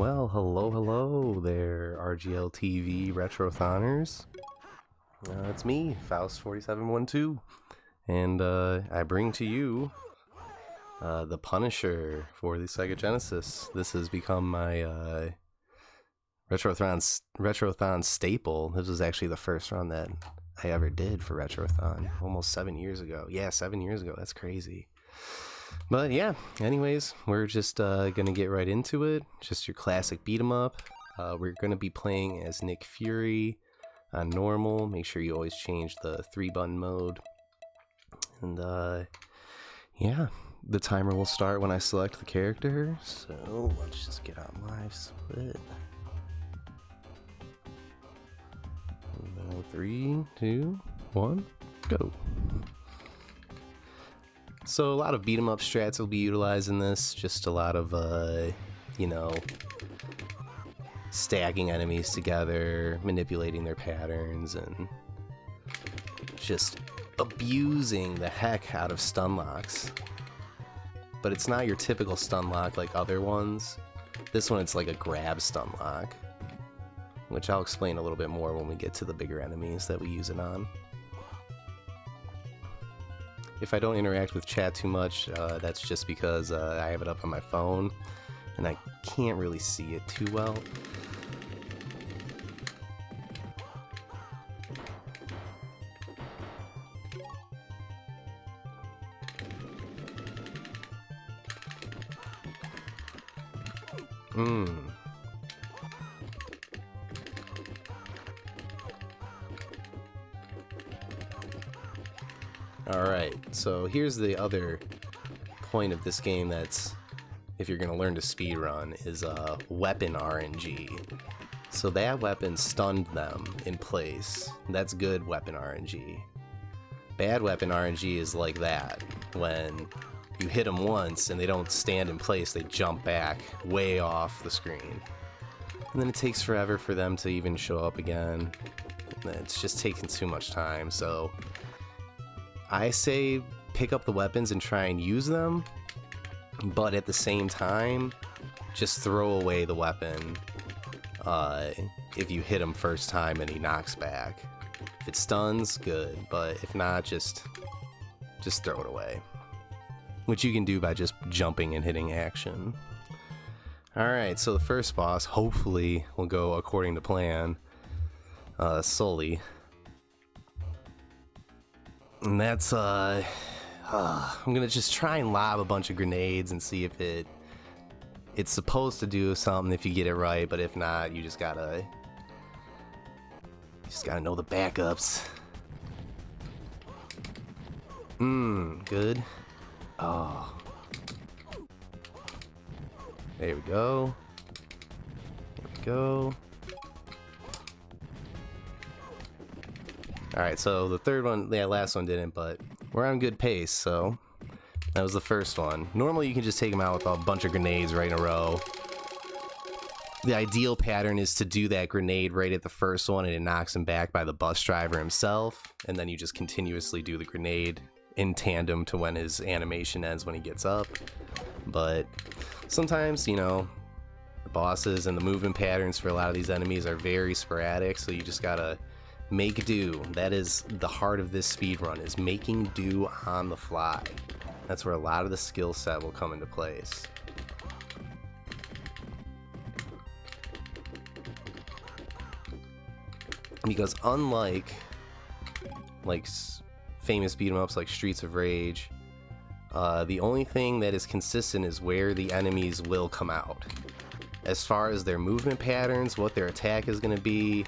Well, hello there, RGLTV Retrothoners. It's me, Faust4712, and I bring to you the Punisher for the Sega Genesis. This has become my Retrothon staple. This was actually the first run that I ever did for Retrothon, almost 7 years ago. Yeah, 7 years ago, that's crazy. But yeah, anyways, we're just gonna get right into it. Just your classic beat 'em up. We're gonna be playing as Nick Fury on normal. Make sure you always change the 3-button mode. And yeah, the timer will start when I select the character. So let's just get on live split. 3, 2, 1, go. So a lot of beat 'em up strats will be utilized in this. Just a lot of, you know, stacking enemies together, manipulating their patterns, and just abusing the heck out of stun locks. But it's not your typical stun lock like other ones. This one, it's like a grab stun lock, which I'll explain a little bit more when we get to the bigger enemies that we use it on. If I don't interact with chat too much, that's just because I have it up on my phone and I can't really see it too well. Alright, so here's the other point of this game that's, if you're going to learn to speedrun, is weapon RNG. So that weapon stunned them in place. That's good weapon RNG. Bad weapon RNG is like that. When you hit them once and they don't stand in place, they jump back way off the screen. And then it takes forever for them to even show up again. It's just taking too much time, so I say pick up the weapons and try and use them, but at the same time, just throw away the weapon if you hit him first time and he knocks back. If it stuns, good, but if not, just throw it away. Which you can do by just jumping and hitting action. Alright, so the first boss, hopefully, will go according to plan. Sully. And that's, I'm gonna just try and lob a bunch of grenades and see if it's supposed to do something if you get it right, but if not, you just gotta know the backups. Good. Oh. There we go. There we go. Alright, so the third one, yeah, last one didn't, but we're on good pace, so that was the first one. Normally you can just take them out with a bunch of grenades right in a row. The ideal pattern is to do that grenade right at the first one and it knocks him back by the bus driver himself, and then you just continuously do the grenade in tandem to when his animation ends when he gets up. But sometimes, you know, the bosses and the movement patterns for a lot of these enemies are very sporadic, so you just gotta make do. That is the heart of this speedrun, is making do on the fly. That's where a lot of the skill set will come into place. Because unlike famous beat 'em ups like Streets of Rage, the only thing that is consistent is where the enemies will come out. As far as their movement patterns, what their attack is going to be,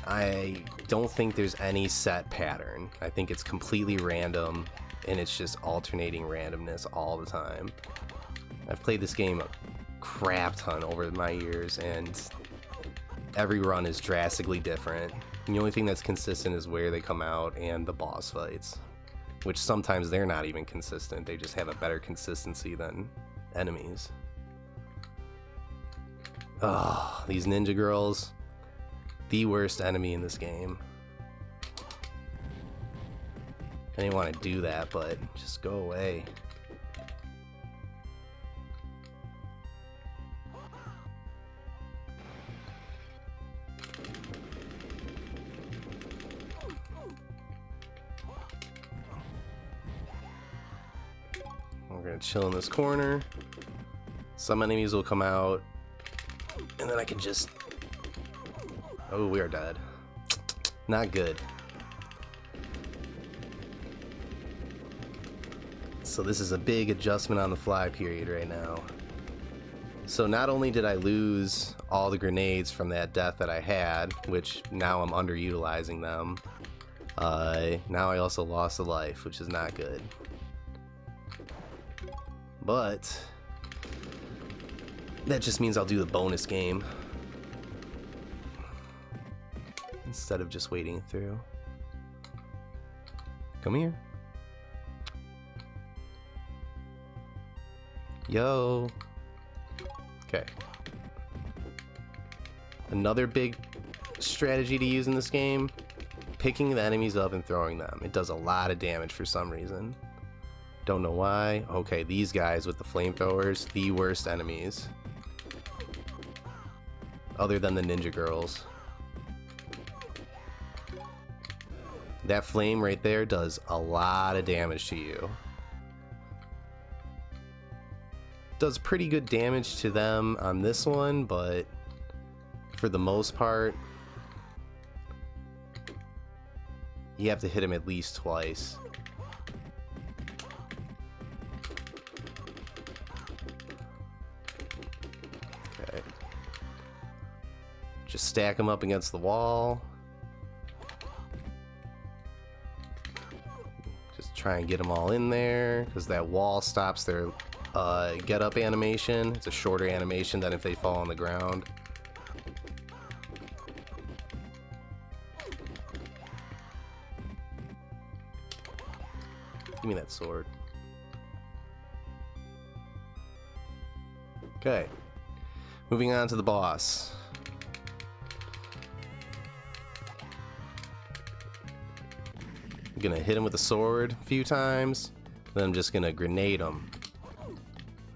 I don't think there's any set pattern. I think it's completely random, and it's just alternating randomness all the time. I've played this game a crap ton over my years, and every run is drastically different. And the only thing that's consistent is where they come out and the boss fights, which sometimes they're not even consistent. They just have a better consistency than enemies. Oh, these ninja girls. The worst enemy in this game. I didn't want to do that, but just go away. We're gonna chill in this corner. Some enemies will come out, and then I can just... Oh, we are dead. Not good. So this is a big adjustment on the fly period right now. So not only did I lose all the grenades from that death that I had, which now I'm underutilizing them, now I also lost a life, which is not good. But that just means I'll do the bonus game instead of just waiting through. Come here. Yo. Okay. Another big strategy to use in this game, picking the enemies up and throwing them. It does a lot of damage for some reason. Don't know why. Okay, these guys with the flamethrowers, the worst enemies. Other than the ninja girls. That flame right there does a lot of damage to you. Does pretty good damage to them on this one, but for the most part, you have to hit him at least twice. Okay. Just stack them up against the wall. Just try and get them all in there, because that wall stops their get up animation. It's a shorter animation than if they fall on the ground. Give me that sword. Okay. Moving on to the boss. I'm gonna hit him with the sword a few times, then I'm just gonna grenade him.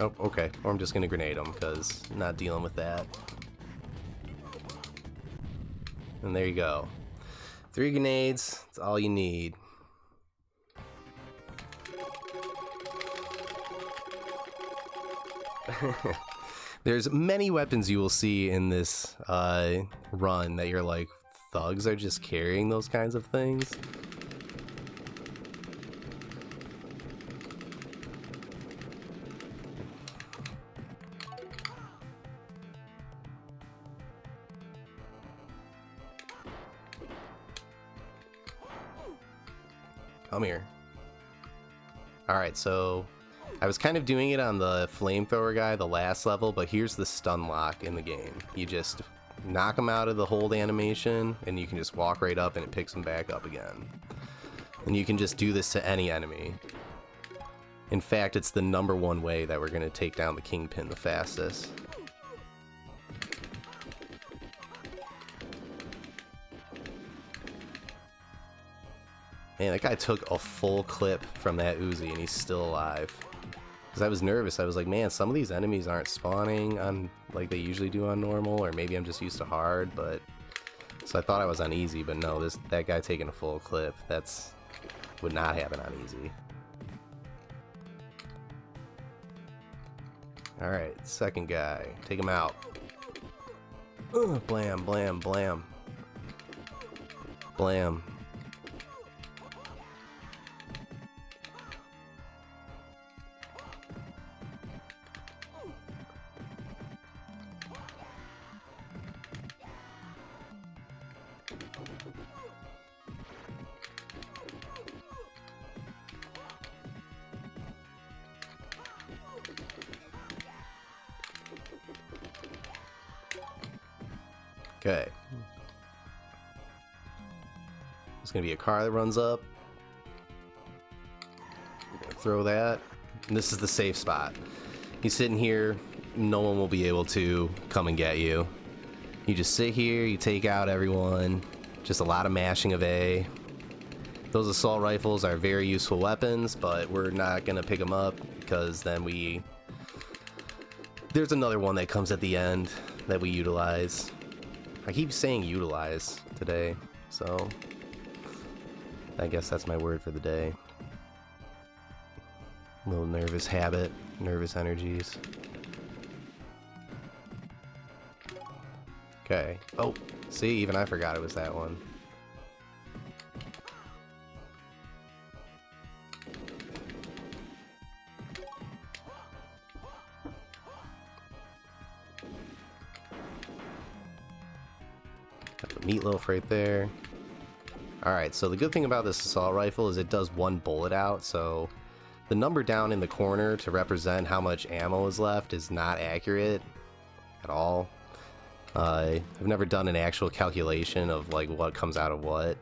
Oh, okay. Or I'm just gonna grenade him, because I'm not dealing with that. And there you go. 3 grenades, that's all you need. There's many weapons you will see in this run that you're like, thugs are just carrying those kinds of things. Come here. Alright, so I was kind of doing it on the flamethrower guy, the last level, but here's the stun lock in the game. You just knock him out of the hold animation, and you can just walk right up and it picks him back up again. And you can just do this to any enemy. In fact, it's the #1 way that we're going to take down the Kingpin the fastest. Man, that guy took a full clip from that Uzi and he's still alive. Because I was nervous. I was like, man, some of these enemies aren't spawning on like they usually do on normal, or maybe I'm just used to hard, but... So I thought I was on easy, but no, that guy taking a full clip, would not happen on easy. Alright, second guy. Take him out. Blam, blam, blam. Blam. Okay. There's gonna be a car that runs up. We're gonna throw that. And this is the safe spot. He's sitting here, no one will be able to come and get you. You just sit here, you take out everyone. Just a lot of mashing of A. Those assault rifles are very useful weapons, but we're not gonna pick them up because then there's another one that comes at the end that we utilize. I keep saying utilize today, so I guess that's my word for the day. Little nervous habit, nervous energies. Okay. Oh, see, even I forgot it was that one. Got the meatloaf right there. Alright, so the good thing about this assault rifle is it does one bullet out, so the number down in the corner to represent how much ammo is left is not accurate at all. I've never done an actual calculation of like what comes out of what,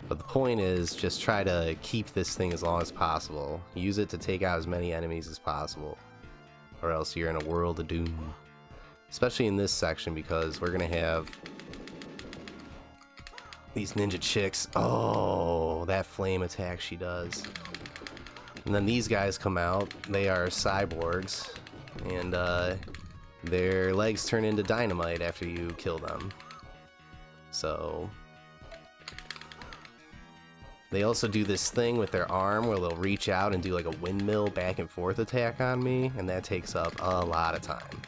but the point is just try to keep this thing as long as possible. Use it to take out as many enemies as possible, or else you're in a world of doom. Especially in this section, because we're gonna have these ninja chicks. Oh, that flame attack she does. And then these guys come out. They are cyborgs, and their legs turn into dynamite after you kill them. So they also do this thing with their arm where they'll reach out and do like a windmill back and forth attack on me, and that takes up a lot of time.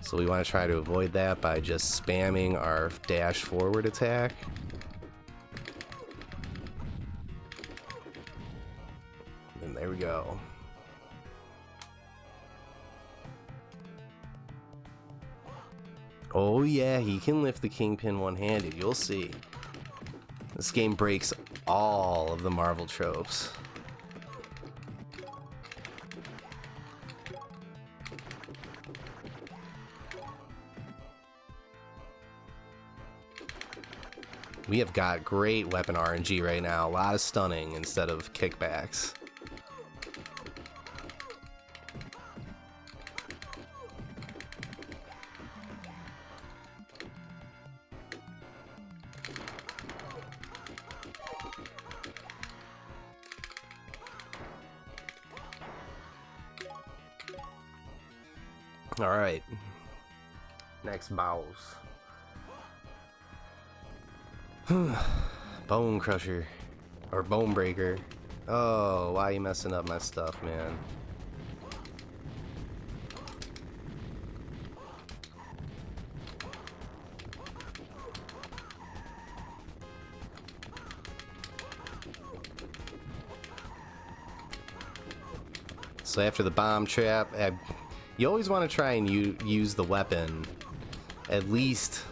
So we want to try to avoid that by just spamming our dash forward attack. And there we go. Oh yeah, he can lift the Kingpin one-handed, you'll see. This game breaks all of the Marvel tropes. We have got great weapon RNG right now, a lot of stunning instead of kickbacks. Alright, next boss. Bone Crusher, or Bone Breaker. Oh, why are you messing up my stuff, man? So after the bomb trap, you always want to try and use the weapon at least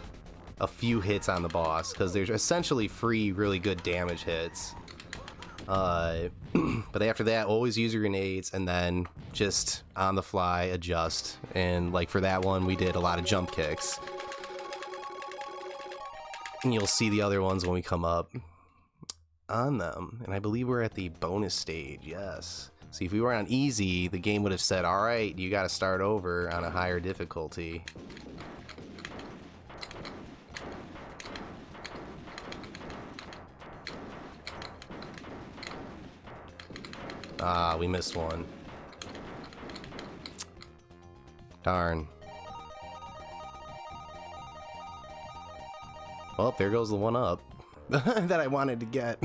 a few hits on the boss, because there's essentially free really good damage hits. But after that, always use your grenades and then just on the fly adjust. And like for that one, we did a lot of jump kicks. And you'll see the other ones when we come up on them. And I believe we're at the bonus stage, yes. See, if we were on easy, the game would have said, alright, you gotta start over on a higher difficulty. Ah, we missed one. Darn. Well, there goes the one up that I wanted to get.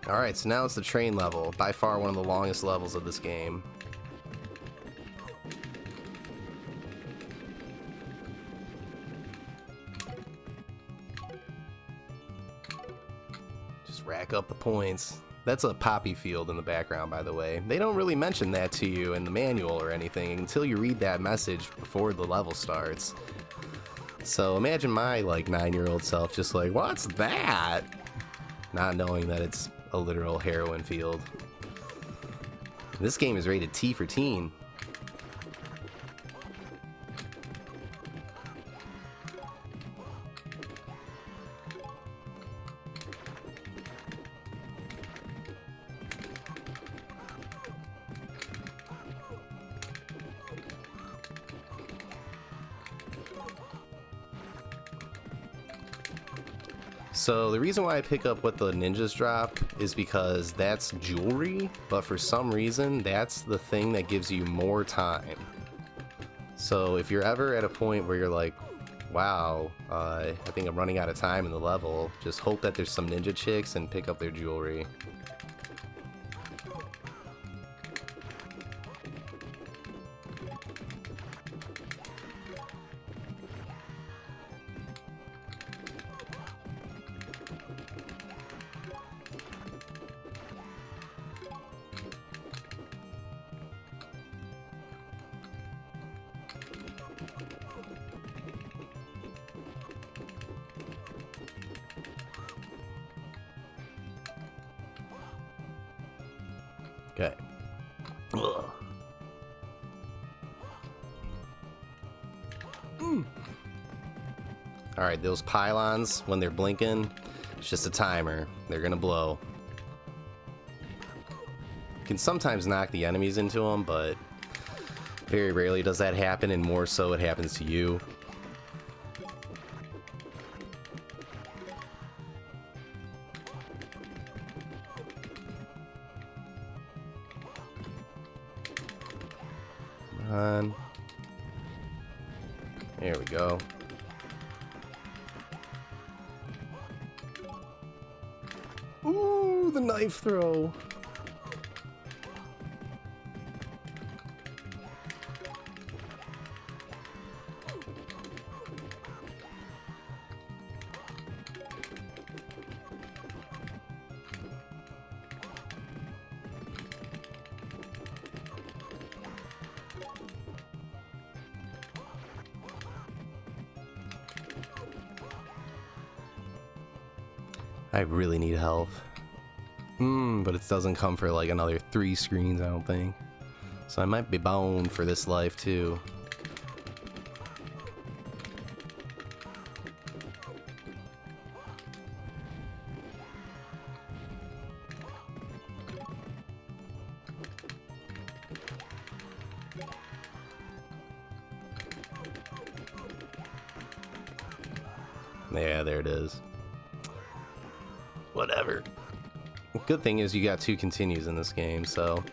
Alright, so now it's the train level. By far one of the longest levels of this game. Just rack up the points. That's a poppy field in the background, by the way. They don't really mention that to you in the manual or anything until you read that message before the level starts. So imagine my, like, 9-year-old self just like, what's that? Not knowing that it's a literal heroin field. This game is rated T for teen. So the reason why I pick up what the ninjas drop is because that's jewelry, but for some reason that's the thing that gives you more time. So if you're ever at a point where you're like, wow, I think I'm running out of time in the level, just hope that there's some ninja chicks and pick up their jewelry. Okay. Ugh. Alright, those pylons, when they're blinking, it's just a timer. They're gonna blow. You can sometimes knock the enemies into them, but very rarely does that happen, and more so it happens to you. Come on. There we go. Ooh, the knife throw. I really need health. But it doesn't come for like another 3 screens, I don't think. So I might be bound for this life too. Yeah, there it is. Whatever. Good thing is you got 2 continues in this game, so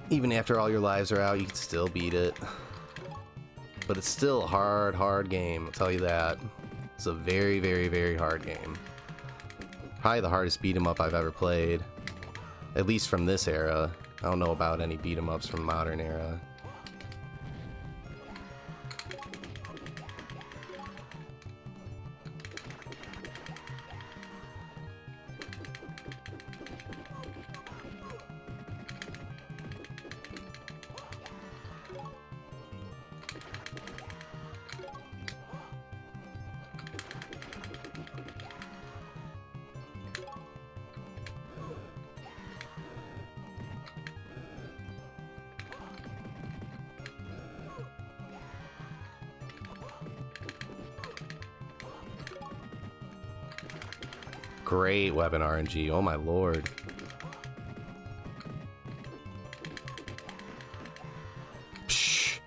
even after all your lives are out, you can still beat it. But it's still a hard game, I'll tell you that. It's a very, very, very hard game. Probably the hardest beat 'em up I've ever played. At least from this era. I don't know about any beat 'em ups from modern era. Great weapon RNG, oh my lord. Psh.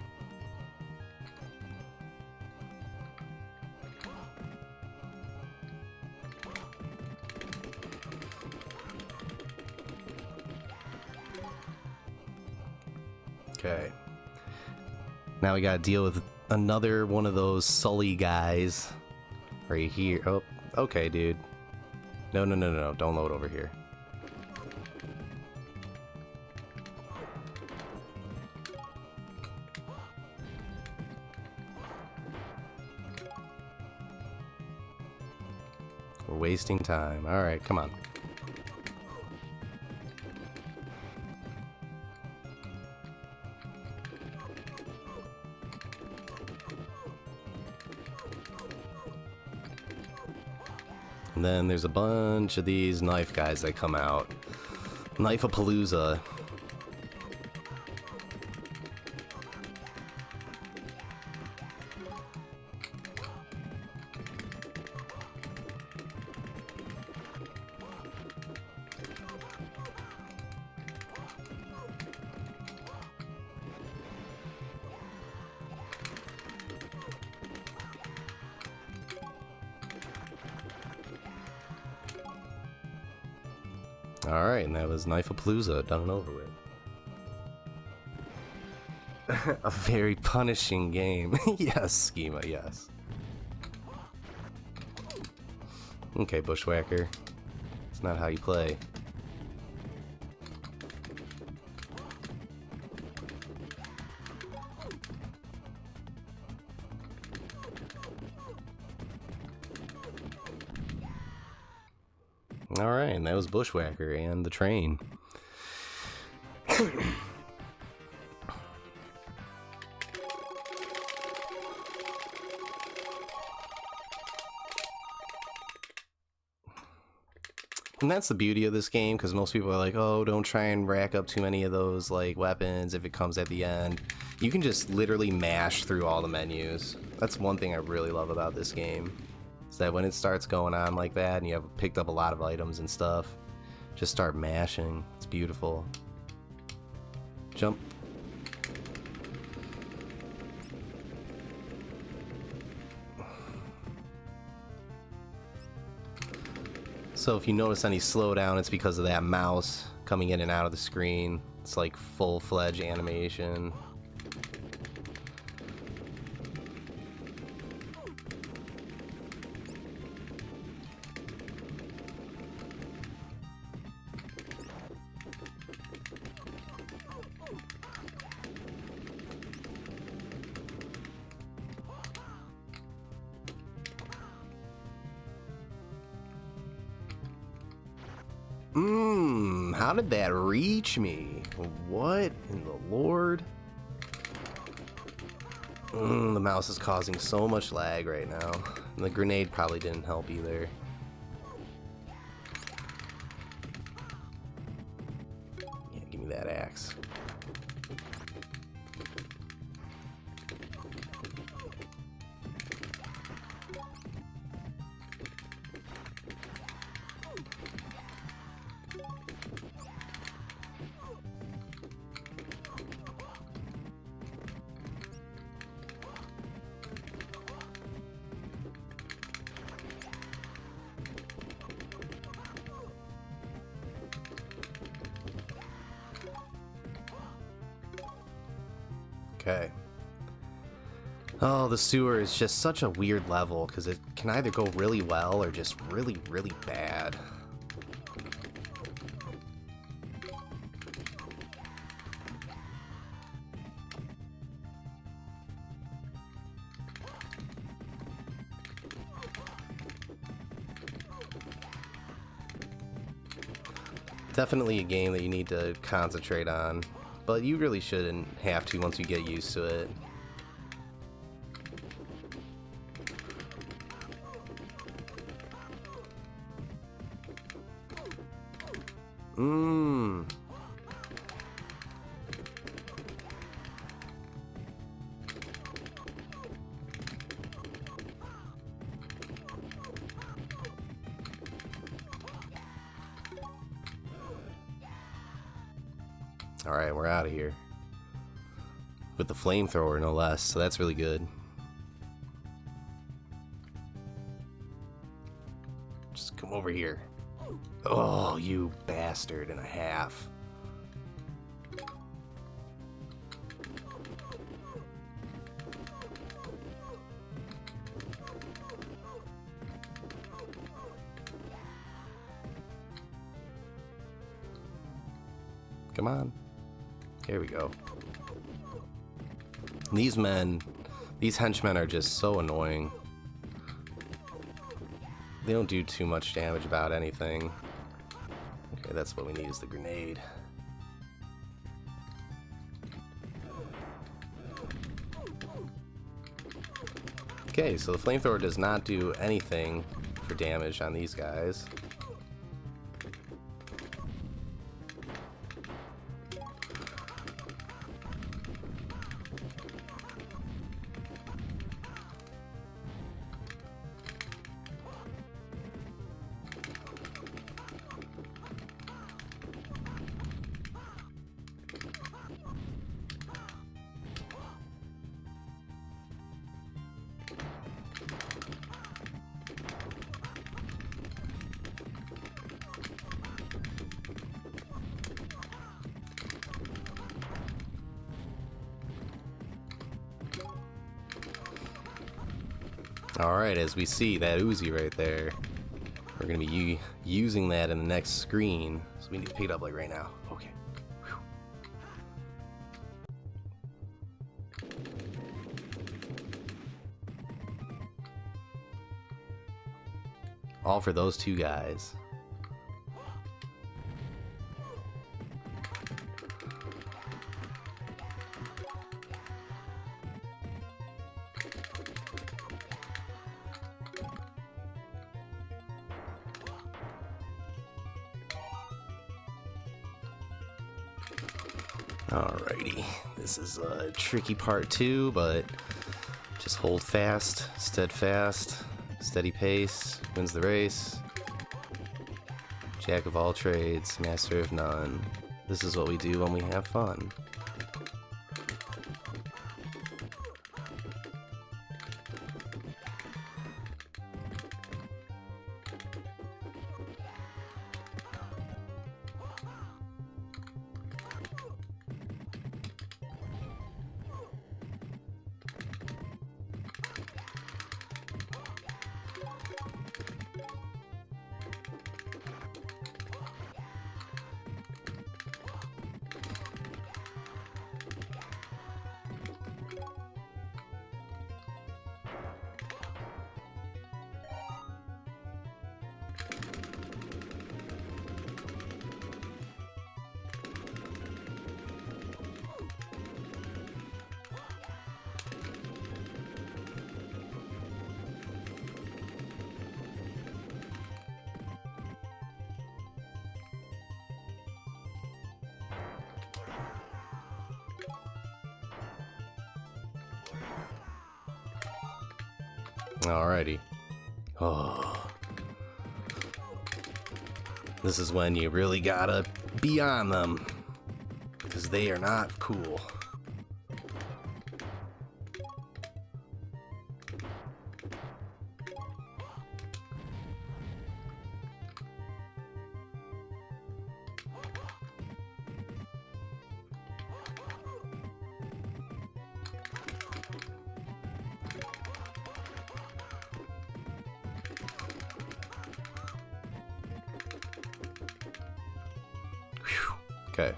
Okay. Now we gotta deal with another one of those Sully guys. Right here. Oh, okay, dude. No, don't load over here. We're wasting time. Alright, come on. And then there's a bunch of these knife guys that come out. Knife-a-palooza. Alright, and that was Knife-a-Palooza, done and over with. A very punishing game. Yes, Schema, yes. Okay, Bushwhacker. It's not how you play. Alright, and that was Bushwhacker and the train. And that's the beauty of this game, because most people are like, oh, don't try and rack up too many of those like weapons if it comes at the end. You can just literally mash through all the menus. That's one thing I really love about this game. Is that when it starts going on like that and you have picked up a lot of items and stuff, just start mashing. It's beautiful. Jump. So if you notice any slowdown, it's because of that mouse coming in and out of the screen. It's like full-fledged animation. How did that reach me? What in the Lord? The mouse is causing so much lag right now. And the grenade probably didn't help either. Yeah, give me that axe. Okay. Oh, the sewer is just such a weird level because it can either go really well or just really, really bad. Definitely a game that you need to concentrate on, but you really shouldn't have to once you get used to it. Alright, we're out of here. With the flamethrower, no less, so that's really good. Just come over here. Oh, you bastard and a half. Come on. Here we go. These henchmen are just so annoying. They don't do too much damage about anything. Okay, that's what we need is the grenade. Okay, so the flamethrower does not do anything for damage on these guys. Alright, as we see that Uzi right there, we're gonna be using that in the next screen. So we need to pick it up like right now. Okay. Whew. All for those two guys. Alrighty, this is a tricky part too, but just hold fast, steadfast, steady pace, wins the race. Jack of all trades, master of none. This is what we do when we have fun. Alrighty. Oh. This is when you really gotta be on them, because they are not cool. Okay.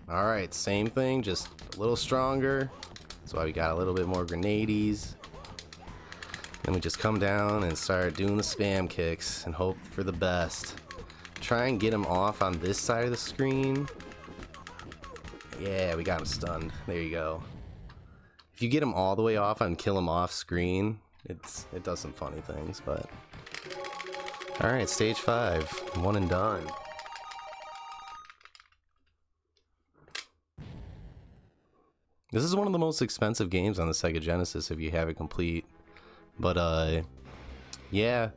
Alright, same thing, just a little stronger. That's why we got a little bit more grenades. Then we just come down and start doing the spam kicks and hope for the best. Try and get him off on this side of the screen. Yeah, we got him stunned. There you go. If you get him all the way off and kill him off screen, it does some funny things, but... Alright, stage 5. One and done. This is one of the most expensive games on the Sega Genesis if you have it complete. But, yeah,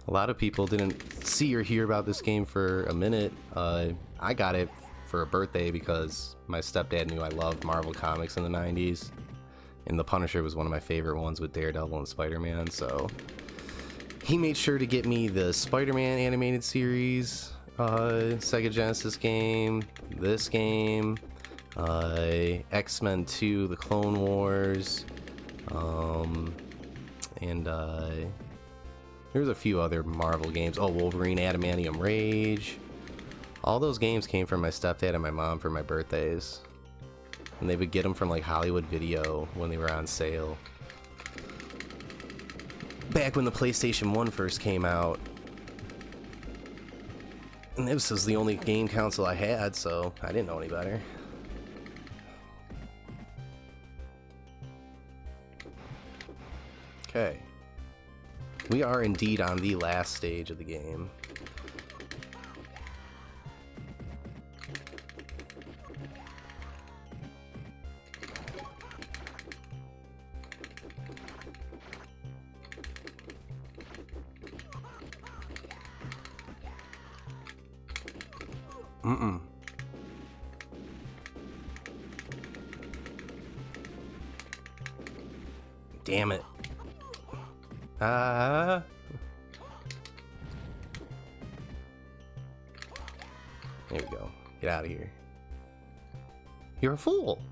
a lot of people didn't see or hear about this game for a minute. I got it for a birthday because my stepdad knew I loved Marvel Comics in the 90s. And The Punisher was one of my favorite ones with Daredevil and Spider-Man, so... He made sure to get me the Spider-Man animated series, Sega Genesis game, this game, X-Men 2, The Clone Wars, and there's a few other Marvel games. Oh, Wolverine Adamantium Rage. All those games came from my stepdad and my mom for my birthdays. And they would get them from like Hollywood Video when they were on sale. Back when the PlayStation 1 first came out. And this was the only game console I had, so I didn't know any better. Okay. We are indeed on the last stage of the game. Damn it. There we go. Get out of here. You're a fool.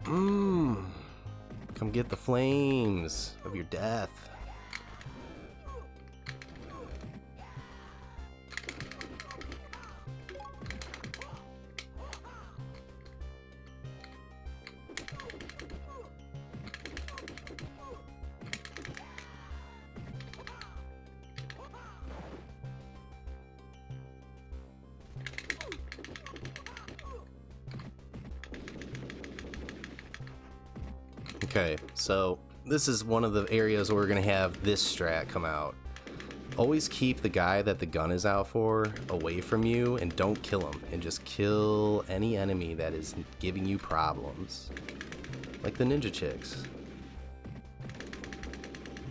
Come get the flames of your death. Okay, so this is one of the areas where we're going to have this strat come out. Always keep the guy that the gun is out for away from you and don't kill him. And just kill any enemy that is giving you problems. Like the ninja chicks.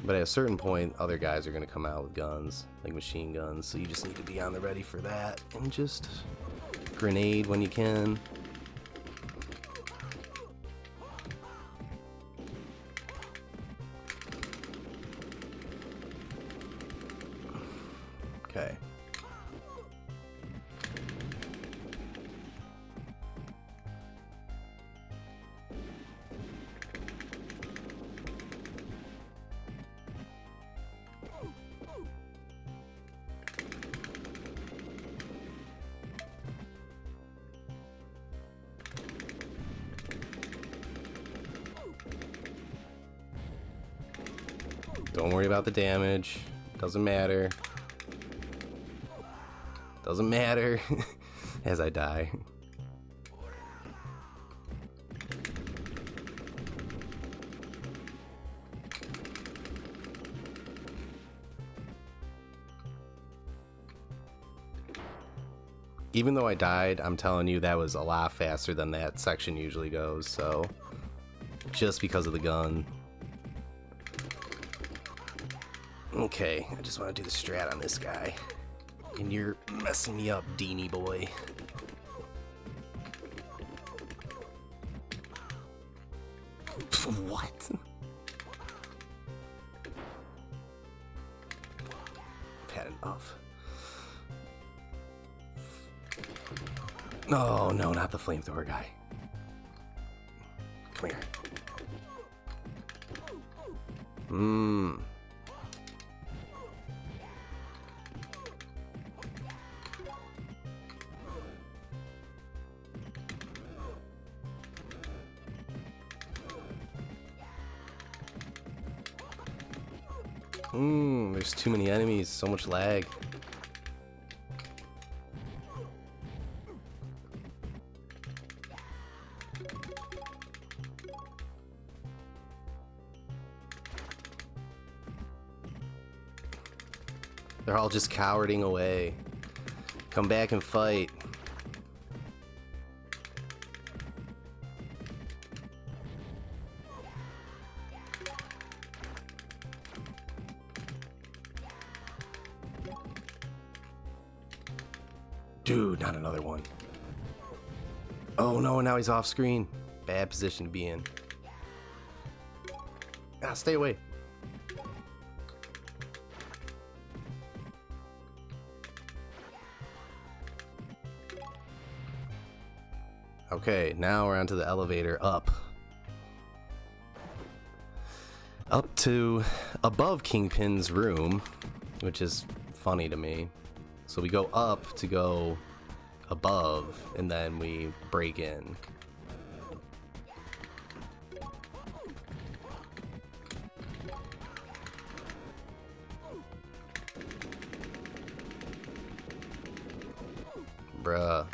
But at a certain point, other guys are going to come out with guns, like machine guns. So you just need to be on the ready for that. And just grenade when you can. Okay. Don't worry about the damage. Doesn't matter. Doesn't matter. As I die. Even though I died, I'm telling you that was a lot faster than that section usually goes, so just because of the gun. Okay, I just want to do the strat on this guy. And you're messing me up, Deanie boy. What? I've had enough. Oh, no, not the flamethrower guy. Come here. There's too many enemies, so much lag. They're all just cowarding away. Come back and fight. Dude, not another one. Oh no, now he's off screen. Bad position to be in. Ah, stay away. Okay, now we're onto the elevator up. Up to above Kingpin's room, which is funny to me. So we go up to go above, and then we break in. Bruh.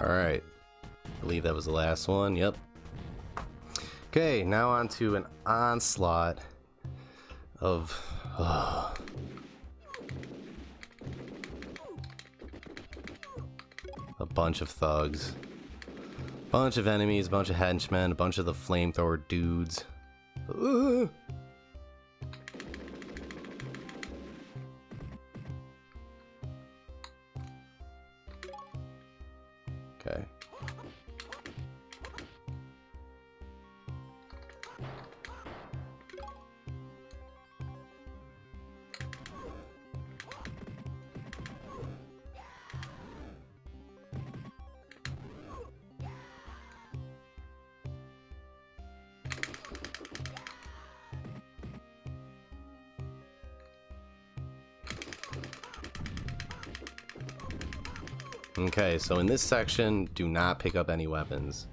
Alright. I believe that was the last one. Yep. Okay, now on to an onslaught of... a bunch of thugs. Bunch of enemies, a bunch of henchmen, a bunch of the flamethrower dudes. Okay. Okay, so in this section, do not pick up any weapons.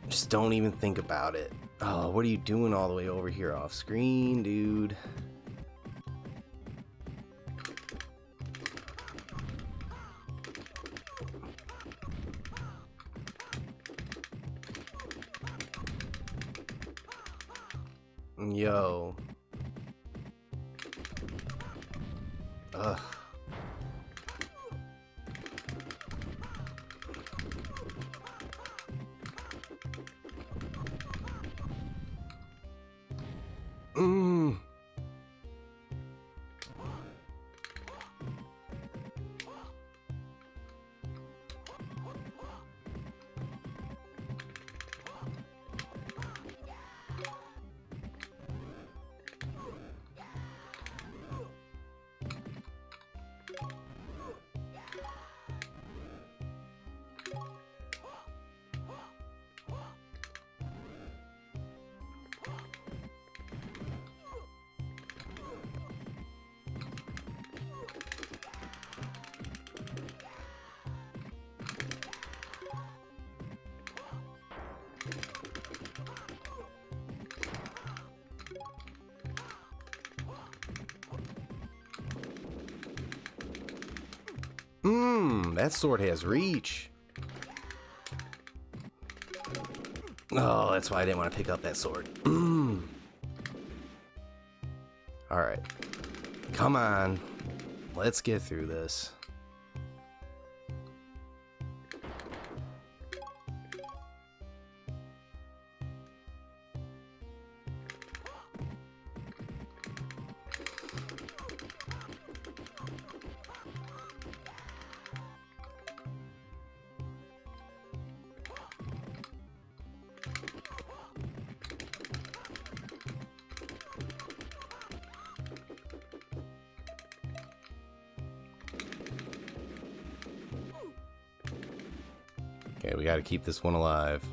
Just don't even think about it. Oh, what are you doing all the way over here off screen, dude? Yo. Ugh. That sword has reach. Oh, that's why I didn't want to pick up that sword. Alright. Come on. Let's get through this. Okay, we gotta keep this one alive.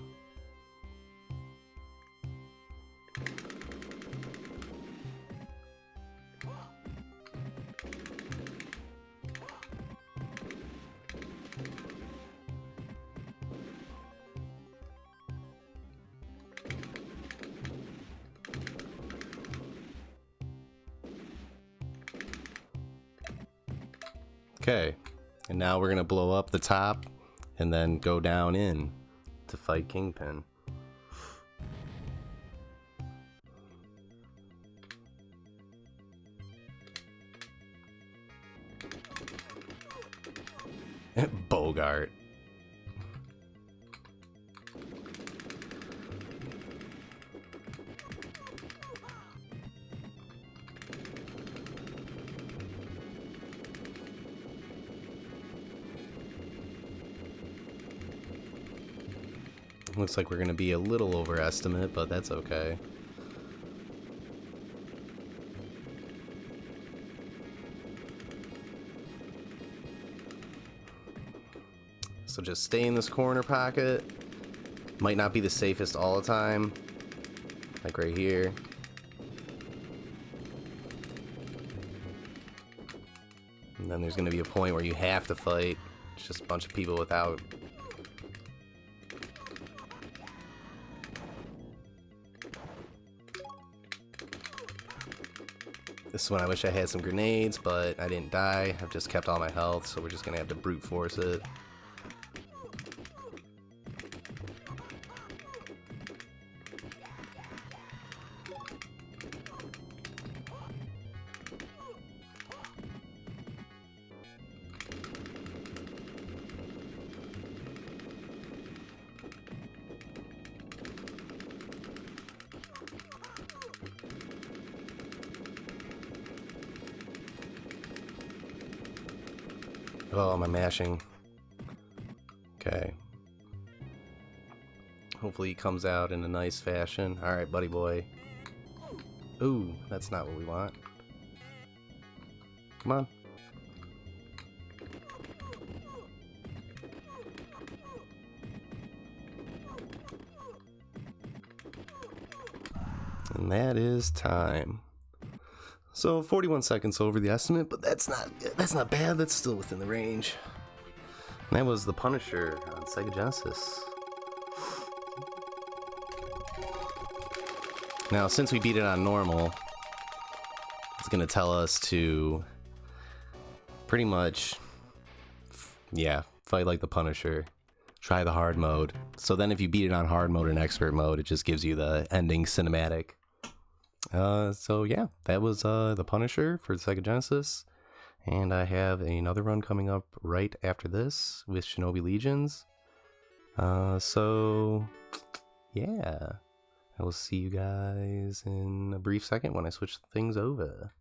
Okay, and now we're gonna blow up the top and then go down in to fight Kingpin. Bogart. Looks like we're gonna be a little overestimate, but that's okay. So just stay in this corner pocket. Might not be the safest all the time. Like right here. And then there's gonna be a point where you have to fight. It's just a bunch of people without. This one I wish I had some grenades, but I didn't die. I've just kept all my health, so we're just gonna have to brute force it. Oh, am I mashing? Okay. Hopefully he comes out in a nice fashion. Alright, buddy boy. Ooh, that's not what we want. Come on. And that is time. So 41 seconds over the estimate, but that's not bad. That's still within the range. And that was The Punisher on Sega Genesis. Now, since we beat it on normal, it's gonna tell us to pretty much, yeah, fight like the Punisher. Try the hard mode. So then if you beat it on hard mode and expert mode, it just gives you the ending cinematic. So yeah, that was The Punisher for the Sega Genesis. And I have another run coming up right after this with Shinobi Legions. So yeah, I will see you guys in a brief second when I switch things over.